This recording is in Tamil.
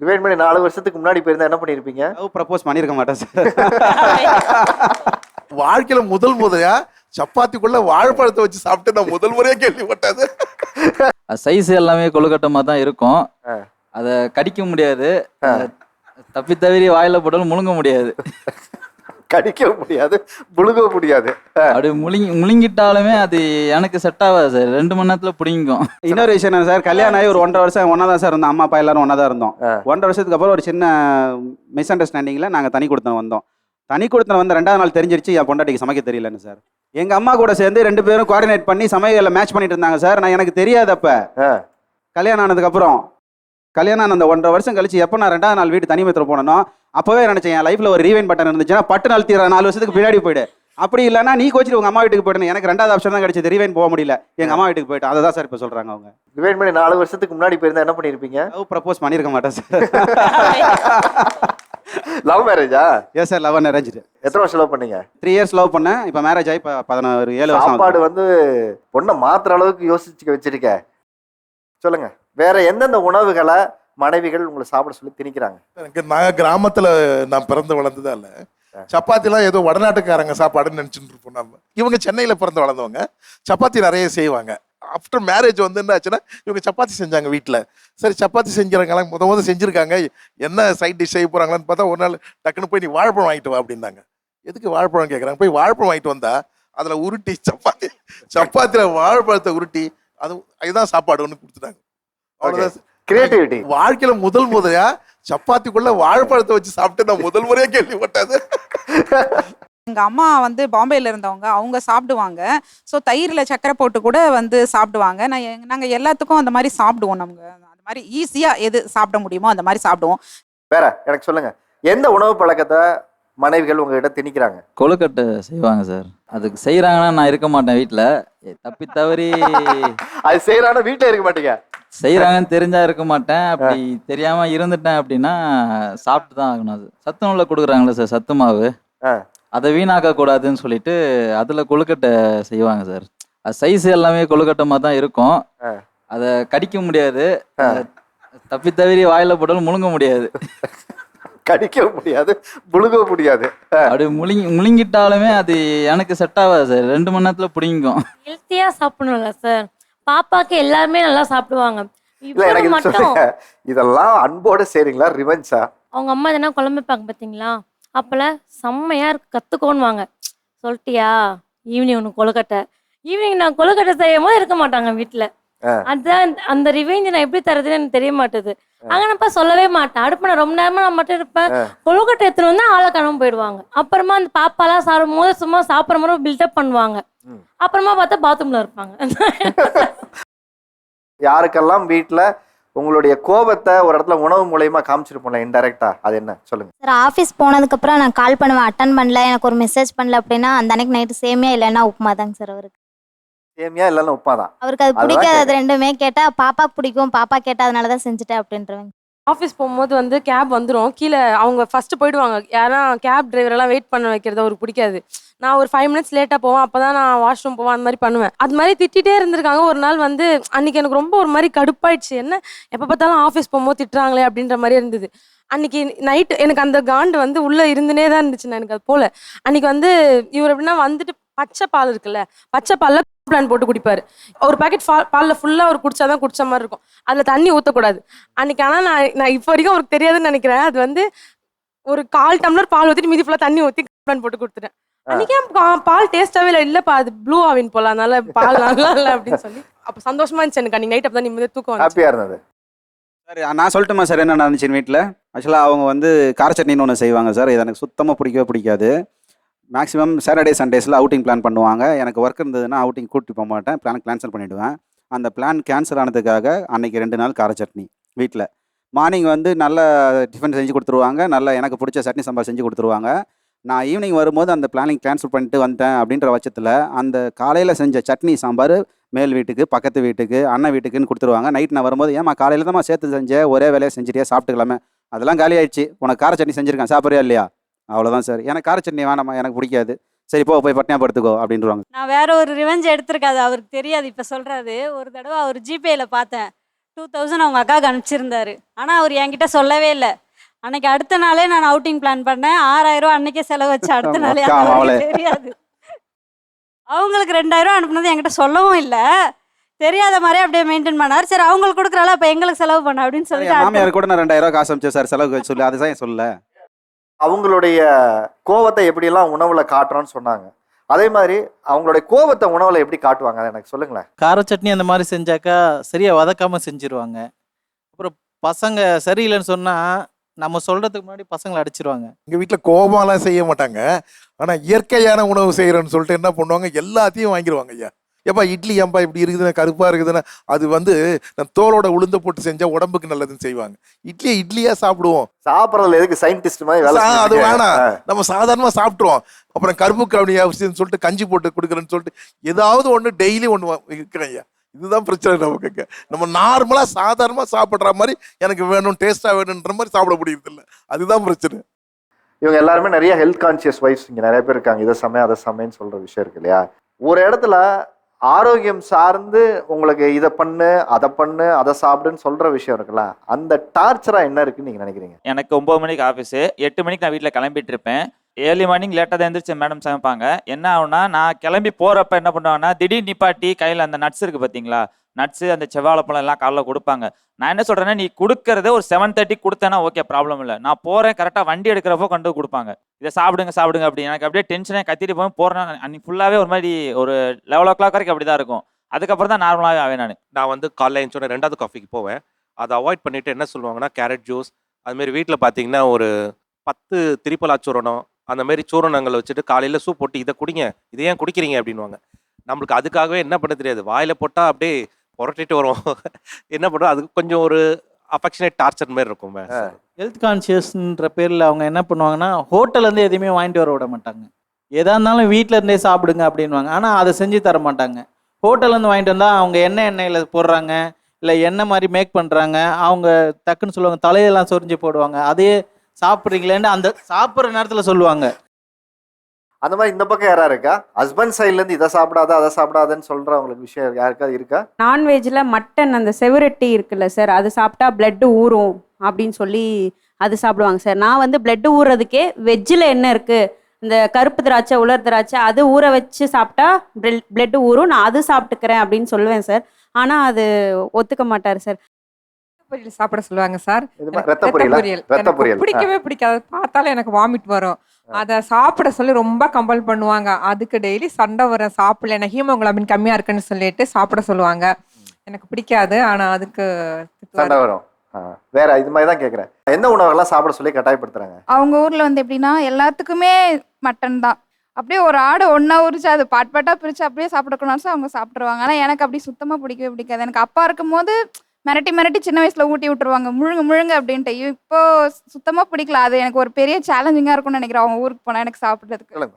டிவைட் பண்ணி 4 வருஷத்துக்கு முன்னாடி போயிருந்தா என்ன பண்ணியிருப்பீங்க? லவ் ப்ரப்போஸ் பண்ணியிருக்க மாட்டேன் சார். வாழ்க்கையில முதல் முறையா சப்பாத்திக்குள்ள வாழைப்பழத்தை வச்சு சாப்பிட்டு நான் முதல் முறையா கேள்விப்பட்டது. சைஸ் எல்லாமே கொழுக்கட்டமாக தான் இருக்கும். அதை கடிக்க முடியாது, தப்பி தவிரி வாயில போட்டாலும் முழுங்க முடியாது. கடிக்கவும் முடியாது, முழுங்கவும் முடியாது. அப்படி முழுங்கிட்டாலுமே அது எனக்கு செட் ஆகாது சார். 2 மணி நேரத்தில் பிடிங்கும். இன்னொரு விஷயம் என்ன சார், கல்யாணம் ஆகி ஒரு 1.5 வருஷம் ஒன்றா தான் சார் இருந்தோம். அம்மா அப்பா எல்லாரும் ஒன்றா தான் இருந்தோம். 1.5 வருஷத்துக்கு அப்புறம் ஒரு சின்ன மிஸ் அண்டர்ஸ்டாண்டிங்கில் நாங்கள் தனி கொடுத்தோம் வந்தோம். தனி கொடுத்தன வந்து 2வது நாள் தெரிஞ்சிருச்சு என் பொண்டாட்டிக்கு சமைக்க தெரியலன்னு சார். எங்கள் அம்மா கூட சேர்ந்து 2 பேரும் கோஆர்டினேட் பண்ணி சமையலில் மேட்ச் பண்ணிட்டு இருந்தாங்க சார். நான் எனக்கு தெரியாது அப்போ. கல்யாணம் ஆனதுக்கப்புறம் கல்யாணம் ஆன அந்த 1.5 வருஷம் கழிச்சு எப்போ நான் 2வது நாள் வீட்டு தனிமத்தில் போனனோ அப்போவே நினச்சேன் என் லைஃப்பில் ஒரு ரீவைண்ட் பட்டன் இருந்துச்சுன்னா பட்டு நாள் தீர 4 வருஷத்துக்கு பின்னாடி போயிடு. அப்படி இல்லைன்னா நீ கோச்சிட்டு உங்கள் அம்மா வீட்டுக்கு போயிடணும். எனக்கு 2வது ஆப்ஷன் தான் கிடைச்சது, ரீவைண்ட் போக முடியல. எங்கள் அம்மா வீட்டுக்கு போயிட்டு அதை தான் சார் இப்போ சொல்கிறாங்க அவங்க. டிவைட் பண்ணி 4 வருஷத்துக்கு முன்னாடி போயிருந்தா என்ன பண்ணியிருப்பீங்க? லவ் ப்ரப்போஸ் பண்ணியிருக்க மாட்டேன் சார். லவ் மேரேஜா? ஏன் சார் லவ் அரேஞ்ச். எத்தனை வருஷம் லவ் பண்ணீங்க? 3 இயர்ஸ் லவ் பண்ணேன். இப்போ மேரேஜ் ஆகி இப்போ 7 வருஷம். சாப்பாடு வந்து பொண்ணை மாத்துற அளவுக்கு யோசிச்சுக்க வச்சிருக்க. சொல்லுங்க, வேற எந்தெந்த உணவுகளை மனைவிகள் உங்களை சாப்பிட சொல்லி திணிக்கிறாங்க? நாங்கள் கிராமத்தில் நான் பிறந்து வளர்ந்ததா இல்லை. சப்பாத்திலாம் ஏதோ வடநாட்டுக்காரங்க சாப்பாடுன்னு நினச்சிட்டு இருப்போம் நம்ம. இவங்க சென்னையில் பிறந்து வளர்ந்தவங்க. சப்பாத்தி நிறைய செய்வாங்க. ஆஃப்டர் மேரேஜ் வந்து என்ன ஆச்சுன்னா இவங்க சப்பாத்தி செஞ்சாங்க வீட்டில். சரி சப்பாத்தி செஞ்சுறாங்களா, முத செஞ்சுருக்காங்க, என்ன சைட் டிஷ் செய்ய போகிறாங்களான்னு பார்த்தா ஒரு நாள் டக்குன்னு போய் நீ வாழைப்பழம் வாங்கிட்டு வா அப்படின்னாங்க. எதுக்கு வாழைப்பழம் கேட்குறாங்க. போய் வாழைப்பழம் வாங்கிட்டு வந்தா அதில் உருட்டி சப்பாத்தியில் வாழைப்பழத்தை உருட்டி அதுதான் சாப்பாடுன்னு கொடுத்துட்டாங்க. அவ்வளோதான் கிரியேட்டிவிட்டி. வாழ்க்கையில முதல் முறையா சப்பாத்திக்குள்ள வாழைப்பழத்தை வச்சு சாப்பிட்டு நான் முதல் முறையா கேள்விப்பட்டது. எங்க அம்மா வந்து பாம்பேல இருந்தவங்க, அவங்க சாப்பிடுவாங்க. ஸோ தயிரில் சக்கரை போட்டு கூட வந்து சாப்பிடுவாங்க. நாங்கள் எல்லாத்துக்கும் அந்த மாதிரி சாப்பிடுவோம். நமக்கு அந்த மாதிரி ஈஸியாக எது சாப்பிட முடியுமோ அந்த மாதிரி சாப்பிடுவோம். வேற எனக்கு சொல்லுங்க, எந்த உணவு பழக்கத்தை மனைவிகள் உங்ககிட்ட திணிக்கிறாங்க? கொழுக்கட்டை செய்வாங்க சார். அதுக்கு செய்கிறாங்கன்னா நான் இருக்க மாட்டேன் வீட்டில். தப்பி தவறி அது செய்யறாங்கன்னா வீட்டில் இருக்க மாட்டீங்க? செய்கிறாங்கன்னு தெரிஞ்சா இருக்க மாட்டேன். அப்படி தெரியாமல் இருந்துட்டேன் அப்படின்னா சாப்பிட்டு தான் ஆகணும். அது சத்து நூலில் கொடுக்குறாங்களே சார், சத்து மாவு, அதை வீணாக்க கூடாதுன்னு சொல்லிட்டு அதில் கொழுக்கட்டை செய்வாங்க சார். அது சைஸ் எல்லாமே கொழுக்கட்டமாக தான் இருக்கும். அதை கடிக்க முடியாது, தப்பி தவிரி வாயில போட்டாலும் முழுங்க முடியாது. கடிக்க முடியாது, முழுங்க முடியாது. அப்படி முழுங்கிட்டாலுமே அது எனக்கு செட் ஆகாது சார். 2 மணி நேரத்தில் பிடிங்கும். ஹெல்த்தியாக சாப்பிடணும்ல சார். பாப்பாக்கு எல்லாருமே நல்லா சாப்பிடுவாங்க. இல்ல எனக்கு இது சொல்லுங்க, இதெல்லாம் அன்போட செய்றீங்களா ரிவெஞ்சா? அவங்க அம்மா எதனா குழம்பு வைப்பாங்க பார்த்தீங்களா, அப்போல்லாம் செம்மையா இருக்கு கற்றுக்கோன்னுவாங்க. சொல்லிட்டியா ஈவினிங் ஒன்று கொழுக்கட்டை, ஈவினிங் நான் கொழுக்கட்டை செய்யும் போது இருக்க மாட்டாங்க வீட்டில். அதுதான் அந்த ரிவெஞ்ச் நான் எப்படி தரதுன்னு எனக்கு தெரிய மாட்டேது. அங்கனப்பா சொல்லவே மாட்டேன். அடுப்பு நான் ரொம்ப நேரமா நான் மட்டும் இருப்பேன். கொழுக்கட்டை எடுத்துன்னு வந்து ஆளை காணாம போயிடுவாங்க. அப்புறமா அந்த பாப்பாலாம் சாப்பிடும் போது சும்மா சாப்பிட்ற மாதிரி பில்டப் பண்ணுவாங்க. அப்புறமா பார்த்தா பாத்ரூம்ல இருப்பாங்க. யாருக்கெல்லாம் வீட்டில் உங்களுடைய கோபத்தை ஒரு இடத்துல உணவு மூலயமா காமிச்சிருப்போம்ல இன்டைரக்டா, அது என்ன சொல்லுங்க? சார் ஆஃபீஸ் போனதுக்கப்புறம் நான் கால் பண்ணுவேன், அட்டன் பண்ணல, எனக்கு ஒரு மெசேஜ் பண்ணல அப்படின்னா அந்த அன்னைக்கு நைட்டு சேமியா இல்லைன்னா உப்புமா தாங்க சார். அவருக்கு சேமியா இல்லைன்னா உப்புமா தான். அவருக்கு அது பிடிக்காது. அது ரெண்டுமே கேட்டா பாப்பாக்கு பிடிக்கும், பாப்பா கேட்டா அதனால தான் செஞ்சுட்டேன் அப்படின்றவங்க. ஆஃபீஸ் போகும்போது வந்து கேப் வந்துடும், கீழே அவங்க ஃபர்ஸ்ட் போயிடுவாங்க. யாரா கேப் டிரைவரெல்லாம் வெயிட் பண்ண வைக்கிறது அவருக்கு பிடிக்காது. நான் ஒரு 5 மினிட்ஸ் லேட்டாக போவேன், அப்போ தான் நான் வாஷ்ரூம் போவேன், அந்த மாதிரி பண்ணுவேன். அது மாதிரி திட்டிகிட்டே இருந்திருக்காங்க. ஒரு நாள் வந்து அன்றைக்கி எனக்கு ரொம்ப ஒரு மாதிரி கடுப்பாயிடுச்சு. என்ன எப்போ பார்த்தாலும் ஆஃபீஸ் போகும்போது திட்டுறாங்களே அப்படின்ற மாதிரி இருந்தது. அன்றைக்கி நைட்டு எனக்கு அந்த காண்டு வந்து உள்ளே இருந்துனே தான் இருந்துச்சு. எனக்கு அது போல் அன்றைக்கி வந்து இவர் எப்படின்னா வந்துட்டு பச்சை பால் இருக்குல்ல, பச்சை பாலில் பிளான் போட்டு குடிப்பார். ஒரு பேக்கெட் பாலில் ஃபுல்லாக அவர் குடிச்சாதான் குடிச்ச மாதிரி இருக்கும். அதில் தண்ணி ஊற்றக்கூடாது அன்றைக்கி. ஆனால் நான் இப்போ வரைக்கும் அவருக்கு தெரியாதுன்னு நினைக்கிறேன். அது வந்து ஒரு 1/4 டம்ளர் பால் ஊற்றிட்டு மீதி ஃபுல்லாக தண்ணி ஊற்றி பிளான் போட்டு கொடுத்துட்டேன். அன்றைக்கி பால் டேஸ்ட்டாகவே இல்லை. இல்லைப்பா அது ப்ளூ ஆவின் போல, அதனால பால் நல்லா இல்லை அப்படின்னு சொல்லி அப்போ சந்தோஷமா இருந்துச்சு எனக்கு. அன்றைக்கி நைட் அப்போ தான் நிம்மதியாக தூக்கம் ஹாப்பியாக இருந்தது. சார் நான் சொல்லட்டுமா சார் என்ன நடந்துச்சு வீட்டில்? ஆக்சுவலாக அவங்க வந்து கார சட்னின்னு ஒன்று செய்வாங்க சார். இது எனக்கு சுத்தமாக பிடிக்காது. மேக்ஸிமம் சாட்டர்டே சண்டேஸில் அவுட்டிங் பிளான் பண்ணுவாங்க. எனக்கு ஒர்க் இருந்ததுன்னா அவுட்டிங் கூட்டிட்டு போக மாட்டேன், பிளான் கேன்சல் பண்ணிவிடுவேன். அந்த பிளான் கேன்சல் ஆனதுக்காக அன்றைக்கி 2 நாள் கார சட்னி வீட்டில். மார்னிங் வந்து நல்ல டிஃபன் செஞ்சு கொடுத்துருவாங்க, நல்ல எனக்கு பிடிச்ச சட்னி சாம்பார் செஞ்சு கொடுத்துருவாங்க. நான் ஈவினிங் வரும்போது அந்த பிளானிங் கேன்சல் பண்ணிட்டு வந்துட்டேன் அப்படின்ற பட்சத்தில் அந்த காலையில் செஞ்ச சட்னி சாம்பார் மேல் வீட்டுக்கு, பக்கத்து வீட்டுக்கு, அண்ணன் வீட்டுக்குன்னு கொடுத்துருவாங்க. நைட் நான் வரும்போது ஏமா காலையில் தான் சேர்த்து செஞ்சேன், ஒரே வேலையை செஞ்சுட்டே சாப்பிட்டுக்கலாமே, அதெல்லாம் காலி ஆயிடுச்சு, உனக்கு கார சட்னி செஞ்சுருக்கேன் சாப்பிட்றியா இல்லையா? அவ்வளோதான் சார். எனக்கு கார சட்னி வேணாமா, எனக்கு பிடிக்காது, சரி போய் பட்னியா படுத்துக்கோ அப்படின்றாங்க. நான் வேற ஒரு ரிவெஞ்ச் எடுத்திருக்காது, அவருக்கு தெரியாது. இப்போ சொல்கிறாரு. ஒரு தடவை அவர் ஜிபேயில் பார்த்தேன், 2000 அவங்க அக்காவுக்கு அனுப்பிச்சிருந்தாரு. ஆனால் அவர் என்கிட்ட சொல்லவே இல்லை. அன்னைக்கு அடுத்த நாளே நான் அவுட்டிங் பிளான் பண்ணேன். 6000 அன்னைக்கே செலவு வச்சு அடுத்த நாளே அக்கா, அது அவளே. அவருக்கு தெரியாது. அவங்களுக்கு 2000 அனுப்புனது என்கிட்ட சொல்லவும் இல்லை. தெரியாத மாதிரியே அப்படியே மெயின்டைன் பண்ணார். சரி அவங்களுக்கு கொடுக்குறால அப்போ எங்களுக்கு செலவு பண்ண அப்படின்னு என் சொல்லிட்டு அடுத்த- மாமியார் கூட நான் 2000 காசு அனுப்பிச்சேன் சார் செலவுக்கு சொல்லி அதை தான் சொல்ல. அவங்களுடைய கோவத்தை எப்படியெல்லாம் உணவுல காட்டுறோம்னு சொன்னாங்க. அதே மாதிரி அவங்களுடைய கோவத்தை உணவுல எப்படி காட்டுவாங்க அதை எனக்கு சொல்லுங்களேன். கார சட்னி அந்த மாதிரி செஞ்சாக்கா சரியா வதக்காம செஞ்சிருவாங்க. அப்புறம் பசங்க சரியில்லைன்னு சொன்னா நம்ம சொல்றதுக்கு முன்னாடி பசங்களை அடிச்சிருவாங்க. எங்கள் வீட்டில் கோபம்லாம் செய்ய மாட்டாங்க. ஆனால் இயற்கையான உணவு செய்கிறேன்னு சொல்லிட்டு என்ன பண்ணுவாங்க, எல்லாத்தையும் வாங்கிடுவாங்க. ஐயா எப்பா இட்லி ஏன்பா இப்படி இருக்குதுன்னா கருப்பாக இருக்குதுன்னா அது வந்து நான் தோலோட உளுந்த போட்டு செஞ்சால் உடம்புக்கு நல்லதுன்னு செய்வாங்க. இட்லியாக சாப்பிடுவோம். சாப்பிட்றதுல எதுக்கு சயின்டிஸ்ட் மாதிரி வேலை அது செஞ்சுட்டு வேணாம், இருக்க? நம்ம சாதாரணமாக சாப்பிட்ருவோம். அப்புறம் கருப்பு கவுனி அவசியம்னு சொல்லிட்டு கஞ்சி போட்டு கொடுக்குறேன்னு சொல்லிட்டு ஏதாவது ஒன்று டெய்லி ஒன்று இருக்கிறேன். ஐயா இதுதான் பிரச்சனை நமக்கு. நம்ம நார்மலாக சாதாரணமாக சாப்பிட்ற மாதிரி எனக்கு வேணும் டேஸ்ட்டாக வேணுன்ற மாதிரி சாப்பிட முடியறதில்ல. அதுதான் பிரச்சனை. இவங்க எல்லாருமே நிறைய ஹெல்த் கான்சியஸ் வைஃப்ஸ் இங்க நிறைய பேர் இருக்காங்க. இதை சமயம் அதை சமயம்னு சொல்ற விஷயம் இருக்கு இல்லையா? ஒரு இடத்துல ஆரோக்கியம் சார்ந்து உங்களுக்கு இதை பண்ணு அதை சாப்பிடுன்னு சொல்ற விஷயம் இருக்குல்ல, அந்த டார்ச்சரா என்ன இருக்குன்னு நீங்க நினைக்கிறீங்க? எனக்கு 9 மணிக்கு ஆஃபீஸு, 8 மணிக்கு நான் வீட்டில் கிளம்பிட்டு இருப்பேன். ஏர்லி மார்னிங் லேட்டாக தான் எழுந்திரிச்சு மேடம் சமைப்பாங்க. என்ன ஆகுனா நான் கிளம்பி போகிறப்ப என்ன பண்ணுவாங்கன்னா திடீர் நிப்பாட்டி கையில் அந்த நட்ஸ் இருக்குது பார்த்தீங்களா, நட்ஸு அந்த செவ்வாழைப்பழம் எல்லாம் காலைல கொடுப்பாங்க. நான் என்ன சொல்கிறேன்னா நீ கொடுக்கறத ஒரு 7:30 கொடுத்தேன்னா ஓகே ப்ராப்ளம் இல்லை. நான் போகிறேன் கரெக்டாக வண்டி எடுக்கிறப்போ கொண்டு கொடுப்பாங்க. இதை சாப்பிடுங்க அப்படி எனக்கு அப்படியே டென்ஷனாக கத்திட்டு போய் போகிறேன். அன்றைக்கி ஃபுல்லாகவே ஒரு மாதிரி ஒரு 11 o'clock வரைக்கும் அப்படி தான் இருக்கும். அதுக்கப்புறம் தான் நார்மலாகவே ஆவேன். நான் வந்து காலைல எழுந்தோடனே 2வது காஃபிக்கு போவேன். அதை அவாய்ட் பண்ணிவிட்டு என்ன சொல்லுவாங்கன்னா கேரட் ஜூஸ், அதுமாரி வீட்டில் பார்த்தீங்கன்னா ஒரு 10 திரிப்பலா சூரணம் அந்த மாதிரி சூரணங்களை வச்சுட்டு காலையில் சூப் போட்டு இதை குடிங்க, இதை ஏன் குடிக்கிறீங்க அப்படின்வாங்க. நம்மளுக்கு அதுக்காகவே என்ன பண்ண தெரியாது, வாயில் போட்டால் அப்படியே புரட்டிட்டு வரும். என்ன பண்ணுறோம், அதுக்கு கொஞ்சம் ஒரு அஃபெக்ஷனேட் டார்ச்சர் மாதிரி இருக்கும். ஹெல்த் கான்சியஸ்ன்ற பேரில் அவங்க என்ன பண்ணுவாங்கன்னா ஹோட்டல்லேருந்து எதையுமே வாங்கிட்டு வர விட மாட்டாங்க. எதா இருந்தாலும் வீட்டில் இருந்தே சாப்பிடுங்க அப்படின்வாங்க. ஆனால் அதை செஞ்சு தர மாட்டாங்க. ஹோட்டல்லேருந்து வாங்கிட்டு வந்தால் அவங்க எண்ணெயில் போடுறாங்க, இல்லை என்ன மாதிரி மேக் பண்ணுறாங்க. அவங்க டக்குன்னு சொல்லுவாங்க தலையெல்லாம் சொரிஞ்சு போடுவாங்க. அதே சாப்பிட்றீங்களேன்னு அந்த சாப்பிட்ற நேரத்தில் சொல்லுவாங்க. அந்த மாதிரி இந்த பக்கம் யாரா இருக்கா? ஹஸ்பண்ட் சைட்ல இருந்து இதை சாப்பிடாத அதை சாப்பிடாதன்னு சொல்றவங்களுக்கு விஷயம் யாருக்காவது இருக்கா? நான்வெஜ்ல மட்டன் அந்த செவரட்டி இருக்குல்ல சார், அது சாப்பிட்டா பிளட் ஊறும் அப்படின்னு சொல்லி அது சாப்பிடுவாங்க சார். நான் வந்து பிளட் ஊறுறதுக்கே வெஜ்ஜில் என்ன இருக்கு, இந்த கருப்பு திராட்சை உலர் திராட்சை அது ஊற வச்சு சாப்பிட்டா பிளட் ஊறும், நான் அது சாப்பிட்டுக்கிறேன் அப்படின்னு சொல்லுவேன் சார். ஆனால் அது ஒத்துக்க மாட்டார் சார். பொரியல் சாப்பிட சொல்லுவாங்க சார். ரத்த பொரியல் எனக்கு பிடிக்கவே பிடிக்காது, பார்த்தாலே எனக்கு வாமிட் வரும். அதை சாப்பிட சொல்லி ரொம்ப கம்பல் பண்ணுவாங்க. அதுக்கு டெய்லி சண்டை வரும். சாப்பிடல, எனக்கு ஹீமோகுளோபின் கம்மியா இருக்குன்னு சொல்லிட்டு சாப்பிட சொல்லுவாங்க. எனக்கு பிடிக்காது, ஆனா அதுக்கு சண்டை வரும். வேற இது மாதிரி தான் கேட்குறேன், எந்த உணவெல்லாம் சாப்பிட சொல்லி கட்டாயப்படுத்துறாங்க? அவங்க ஊர்ல வந்து எப்படின்னா எல்லாத்துக்குமே மட்டன் தான். அப்படியே ஒரு ஆடு ஒன்றா உரிச்சு அது பாட்டாக பிரித்து அப்படியே சாப்பிடக்கூடாது அவங்க சாப்பிட்ருவாங்க. ஆனால் எனக்கு அப்படி சுத்தமாக பிடிக்கவே பிடிக்காது. எனக்கு அப்பா இருக்கும்போது மிரட்டி சின்ன வயசில் ஊட்டி விட்டுருவாங்க, முழுங்க அப்படின்ட்டு. இப்போ சுத்தமாக பிடிக்கல. அது எனக்கு ஒரு பெரிய சேலஞ்சிங்காக இருக்கும்னு நினைக்கிறேன் அவங்க ஊருக்கு போனால் எனக்கு சாப்பிட்றதுக்கு.